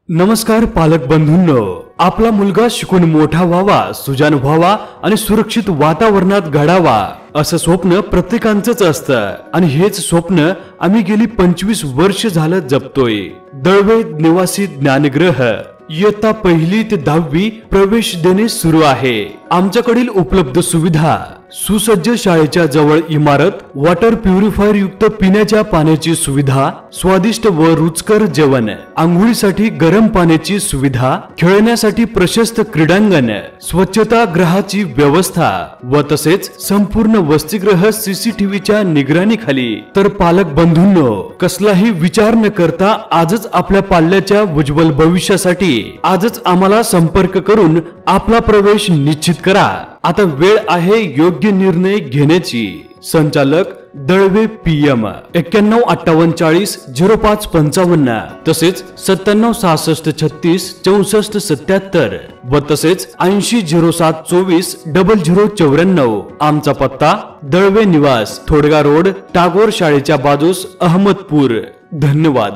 नमस्कार पालक बंधूंनो, आपला मुलगा शिकून मोठा व्हावा, सुजाण व्हावा आणि सुरक्षित वातावरणात घडावा असं स्वप्न प्रत्येकांचंच असतं आणि हेच स्वप्न आम्ही गेली 25 वर्ष झालं जपतोय। दळवे निवासी ज्ञानग्रह इयत्ता 1ली ते 10वी प्रवेश देणे सुरू आहे। आमच्याकडील उपलब्ध सुविधा सुसज्ज शाळेच्या जवळ इमारत, वॉटर प्युरिफायर युक्त पिण्याच्या पाण्याची सुविधा, स्वादिष्ट व रुचकर जेवण, आंघोळीसाठी गरम पाण्याची सुविधा, खेळण्यासाठी प्रशस्त क्रीडांगण, स्वच्छता गृहाची व्यवस्था व तसेच संपूर्ण वसतिगृह सीसीटीव्हीच्या निगराणीखाली। तर पालक बंधूंनो, कसलाही विचार न करता आजच आपल्या पाल्याच्या उज्ज्वल भविष्यासाठी आजच आम्हाला संपर्क करून आपला प्रवेश निश्चित करा। आता वेळ आहे योग्य निर्णय घेण्याची। संचालक दळवे PM 9158400555 तसेच 9766366477 व तसेच 8007240094। आमचा पत्ता दळवे निवास, थोडगा रोड, टागोर शाळेच्या बाजूस, अहमदपूर। धन्यवाद।